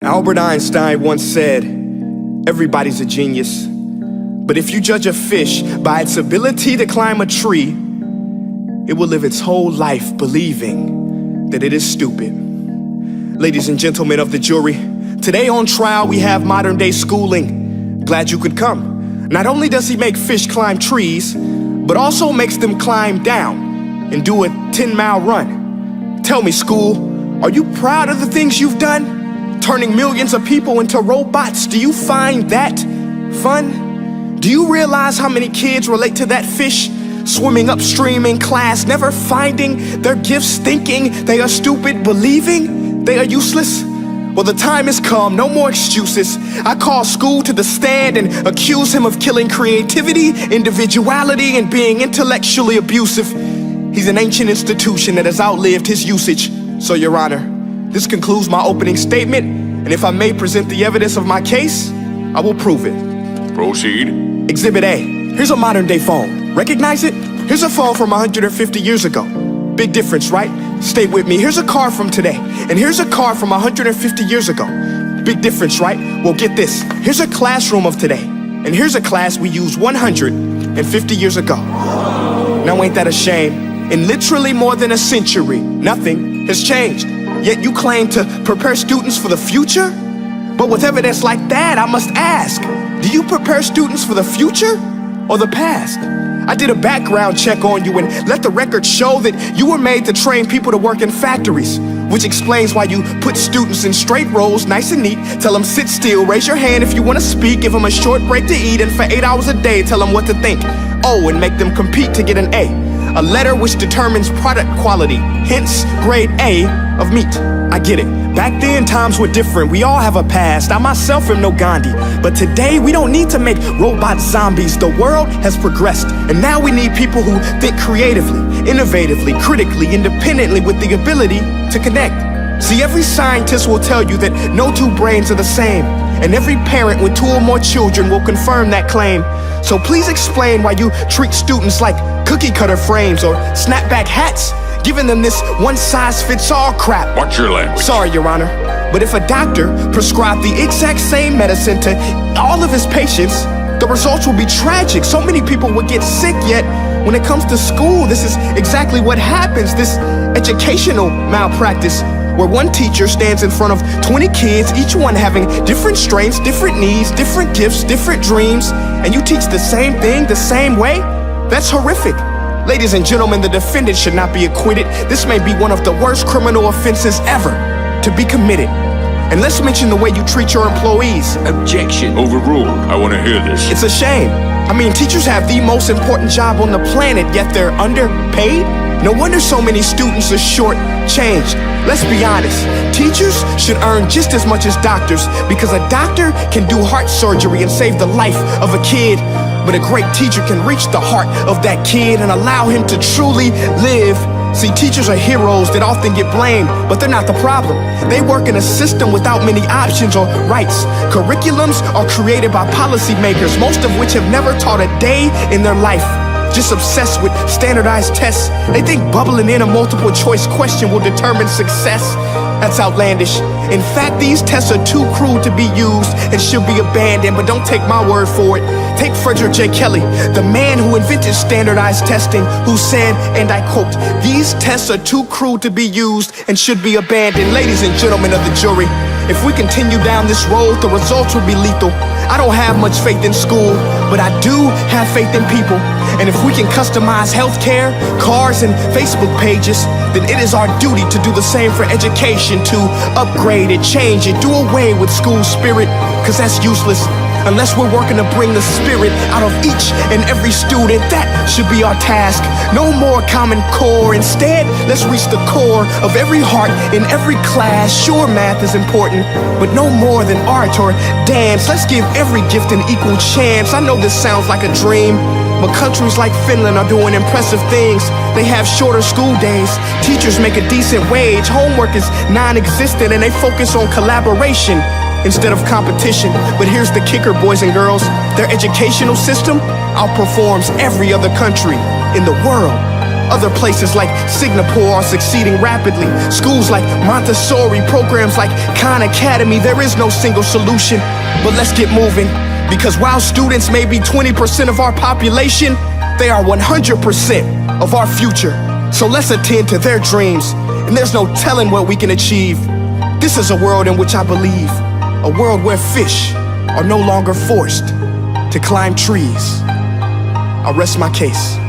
Albert Einstein once said, everybody's a genius, but if you judge a fish by its ability to climb a tree, it will live its whole life believing that it is stupid. Ladies and gentlemen of the jury, today on trial we have modern day schooling. Glad you could come. Not only does he make fish climb trees, but also makes them climb down and do a 10-mile run. Tell me, school, are you proud of the things you've done? Turning millions of people into robots, do you find that fun? Do you realize how many kids relate to that fish swimming upstream in class, never finding their gifts, thinking they are stupid, believing they are useless? Well, the time has come, no more excuses. I call school to the stand and accuse him of killing creativity, individuality, and being intellectually abusive. He's an ancient institution that has outlived his usage. So, Your Honor, this concludes my opening statement, and if I may present the evidence of my case, I will prove it. Proceed. Exhibit A. Here's a modern day phone. Recognize it? Here's a phone from 150 years ago. Big difference, right? Stay with me. Here's a car from today, and here's a car from 150 years ago. Big difference, right? Well, get this. Here's a classroom of today, and here's a class we used 150 years ago. Now ain't that a shame? In literally more than a century, nothing has changed. Yet you claim to prepare students for the future? But with evidence like that, I must ask, do you prepare students for the future or the past? I did a background check on you and let the record show that you were made to train people to work in factories, which explains why you put students in straight rows, nice and neat, tell them sit still, raise your hand if you want to speak, give them a short break to eat, and for 8 hours a day, tell them what to think. Oh, and make them compete to get an A letter which determines product quality, hence grade A of meat. I get it. Back then, times were different. We all have a past. I myself am no Gandhi. But today, we don't need to make robot zombies. The world has progressed. And now we need people who think creatively, innovatively, critically, independently, with the ability to connect. See, every scientist will tell you that no two brains are the same. And every parent with 2 or more children will confirm that claim. So please explain why you treat students like cookie cutter frames or snapback hats, giving them this one-size-fits-all crap. Watch your language. Sorry, Your Honor, but if a doctor prescribed the exact same medicine to all of his patients, the results will be tragic. So many people would get sick, yet when it comes to school, this is exactly what happens. This educational malpractice, where one teacher stands in front of 20 kids, each one having different strengths, different needs, different gifts, different dreams, and you teach the same thing the same way? That's horrific. Ladies and gentlemen, the defendant should not be acquitted. This may be one of the worst criminal offenses ever to be committed. And let's mention the way you treat your employees. Objection. Overruled. I want to hear this. It's a shame. I mean, teachers have the most important job on the planet, yet they're underpaid? No wonder so many students are short-changed. Let's be honest, teachers should earn just as much as doctors, because a doctor can do heart surgery and save the life of a kid, but a great teacher can reach the heart of that kid and allow him to truly live. See, teachers are heroes that often get blamed, but they're not the problem. They work in a system without many options or rights. Curriculums are created by policymakers, most of which have never taught a day in their life. Just obsessed with standardized tests. They think bubbling in a multiple choice question will determine success. That's outlandish. In fact, these tests are too crude to be used and should be abandoned, but don't take my word for it. Take Frederick J. Kelly, the man who invented standardized testing, who said, and I quote, "These tests are too crude to be used and should be abandoned." Ladies and gentlemen of the jury, if we continue down this road, the results will be lethal. I don't have much faith in school, but I do have faith in people. And if we can customize healthcare, cars, and Facebook pages, then it is our duty to do the same for education, to upgrade it, change it, do away with school spirit, because that's useless. Unless we're working to bring the spirit out of each and every student, that should be our task. No more Common Core. Instead, let's reach the core of every heart in every class. Sure, math is important, but no more than art or dance. Let's give every gift an equal chance. I know this sounds like a dream, but countries like Finland are doing impressive things. They have shorter school days. Teachers make a decent wage. Homework is non-existent, and they focus on collaboration instead of competition. But here's the kicker, boys and girls. Their educational system outperforms every other country in the world. Other places like Singapore are succeeding rapidly. Schools like Montessori, programs like Khan Academy. There is no single solution, but let's get moving. Because while students may be 20% of our population, they are 100% of our future. So let's attend to their dreams, and there's no telling what we can achieve. This is a world in which I believe, a world where fish are no longer forced to climb trees. I'll rest my case.